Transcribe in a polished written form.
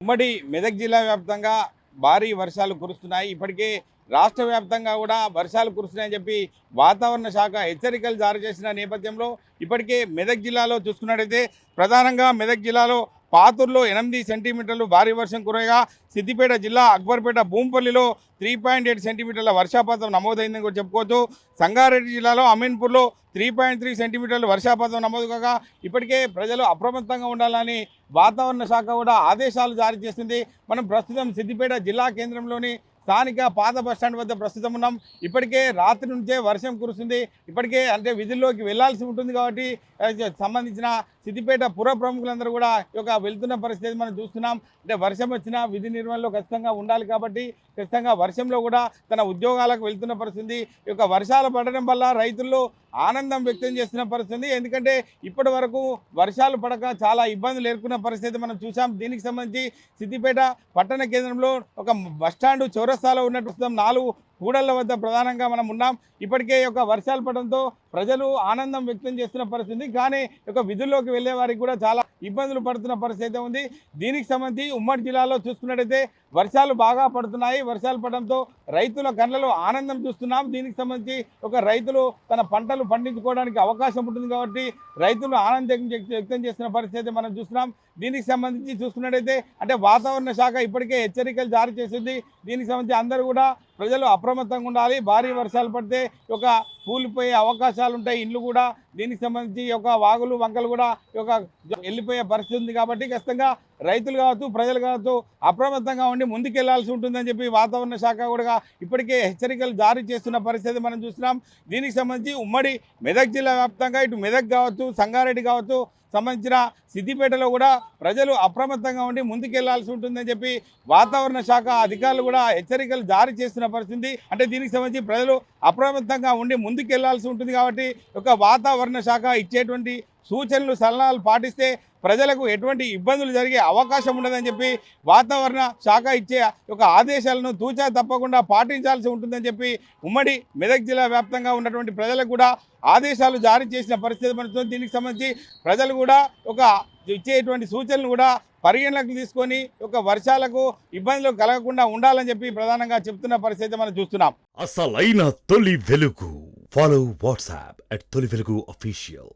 ఉమ్మడి మెదక్ జిల్లా వ్యాప్తంగా భారీ వర్షాలు కురుస్తున్నాయి. ఇప్పటికే రాష్ట్ర వ్యాప్తంగా కూడా వర్షాలు కురుస్తున్నాయని చెప్పి వాతావరణ శాఖ హెచ్చరికలు జారీ చేసిన నేపథ్యంలో ఇప్పటికే మెదక్ జిల్లాలో చూసుకున్నట్టయితే ప్రధానంగా మెదక్ జిల్లాలో పాతూరులో 8 సెంటీమీటర్లు భారీ వర్షం కురవగా సిద్దిపేట జిల్లా అక్బర్పేట భూంపల్లిలో 3.8 సెంటీమీటర్ల వర్షపాతం నమోదైందని కూడా చెప్పుకోవచ్చు. సంగారెడ్డి జిల్లాలో అమీన్పూర్లో 3.3 సెంటీమీటర్లు వర్షపాతం నమోదు కాగా ఇప్పటికే ప్రజలు అప్రమత్తంగా ఉండాలని వాతావరణ శాఖ కూడా ఆదేశాలు జారీ చేసింది. మనం ప్రస్తుతం సిద్దిపేట జిల్లా కేంద్రంలోని స్థానిక పాత బస్టాండ్ వద్ద ప్రస్తుతం ఉన్నాం. ఇప్పటికే రాత్రి నుంచే వర్షం కురుస్తుంది. ఇప్పటికే అంటే విధుల్లోకి వెళ్లాల్సి ఉంటుంది కాబట్టి సంబంధించిన సిద్దిపేట పుర ప్రముఖులందరూ కూడా ఈ యొక్క వెళ్తున్న పరిస్థితి మనం చూస్తున్నాం. అంటే వర్షం వచ్చినా విధి నిర్వహణలో ఖచ్చితంగా ఉండాలి కాబట్టి ఖచ్చితంగా వర్షంలో కూడా తన ఉద్యోగాలకు వెళ్తున్న పరిస్థితి. ఈ యొక్క వర్షాలు పడడం వల్ల రైతుల్లో ఆనందం వ్యక్తం చేస్తున్న పరిస్థితి. ఎందుకంటే ఇప్పటి వరకు వర్షాలు పడక చాలా ఇబ్బందులు ఎదుర్కొన్న పరిస్థితి మనం చూసాం. దీనికి సంబంధించి సిద్దిపేట పట్టణ కేంద్రంలో ఒక బస్టాండ్ చౌరస్తాలో ఉన్న ప్రస్తుతం 4 కూడళ్ల వద్ద ప్రధానంగా మనం ఉన్నాం. ఇప్పటికే యొక్క వర్షాలు పడడంతో ప్రజలు ఆనందం వ్యక్తం చేస్తున్న పరిస్థితి. కానీ ఒక విధుల్లోకి వెళ్లే వారికి కూడా చాలా ఇబ్బందులు పడుతున్న పరిస్థితి ఉంది. దీనికి సంబంధించి ఉమ్మడి జిల్లాలో చూసుకున్నట్టయితే వర్షాలు బాగా పడుతున్నాయి. వర్షాలు పడడంతో రైతుల కళ్ళలో ఆనందం చూస్తున్నాం. దీనికి సంబంధించి ఒక రైతులు తన పంటలు పండించుకోవడానికి అవకాశం ఉంటుంది కాబట్టి రైతులు ఆనందం వ్యక్తం చేస్తున్న పరిస్థితి మనం చూస్తున్నాం. దీనికి సంబంధించి చూసుకున్నట్టయితే అంటే వాతావరణ శాఖ ఇప్పటికే హెచ్చరికలు జారీ చేసింది. దీనికి సంబంధించి అందరూ కూడా ప్రజలు అప్రమత్తంగా ఉండాలి. భారీ వర్షాలు పడితే ఒక కూలిపోయే అవకాశాలు ఉంటాయి ఇండ్లు కూడా. దీనికి సంబంధించి ఒక వాగులు వంకలు కూడా ఒక వెళ్ళిపోయే పరిస్థితి ఉంది కాబట్టి ఖచ్చితంగా రైతులు కావచ్చు ప్రజలు కావచ్చు అప్రమత్తంగా ఉండి ముందుకెళ్లాల్సి ఉంటుందని చెప్పి వాతావరణ శాఖ కూడా ఇప్పటికే హెచ్చరికలు జారీ చేస్తున్న పరిస్థితి మనం చూస్తున్నాం. దీనికి సంబంధించి ఉమ్మడి మెదక్ జిల్లా వ్యాప్తంగా ఇటు మెదక్ కావచ్చు సంగారెడ్డి కావచ్చు సంబంధించిన సిద్దిపేటలో కూడా ప్రజలు అప్రమత్తంగా ఉండి ముందుకెళ్లాల్సి ఉంటుందని చెప్పి వాతావరణ శాఖ అధికారులు కూడా హెచ్చరికలు జారీ చేస్తున్న పరిస్థితి. అంటే దీనికి సంబంధించి ప్రజలు అప్రమత్తంగా ఉండి ముందుకెళ్లాల్సి ఉంటుంది కాబట్టి ఒక వాతావరణ శాఖ ఇచ్చేటువంటి సూచనలు సలహాలు పాటిస్తే ప్రజలకు ఎటువంటి ఇబ్బందులు జరిగే అవకాశం ఉండదని చెప్పి వాతావరణ శాఖ ఇచ్చే ఒక ఆదేశాలను తూచా తప్పకుండా పాటించాల్సి ఉంటుందని చెప్పి ఉమ్మడి మెదక్ జిల్లా వ్యాప్తంగా ఉన్నటువంటి ప్రజలకు కూడా ఆదేశాలు జారీ చేసిన పరిస్థితి పడుతుంది. దీనికి సంబంధించి ప్రజలు కూడా ఒక ఇచ్చేటువంటి సూచనలు కూడా పరిగణలోకి తీసుకొని ఒక వర్షాలకు ఇబ్బందులు కలగకుండా ఉండాలని చెప్పి ప్రధానంగా చెప్తున్న పరిస్థితి మనం చూస్తున్నాం. అసలైన తొలి వెలుగు. ఫాలో వాట్సాప్ @తొలి వెలుగు official.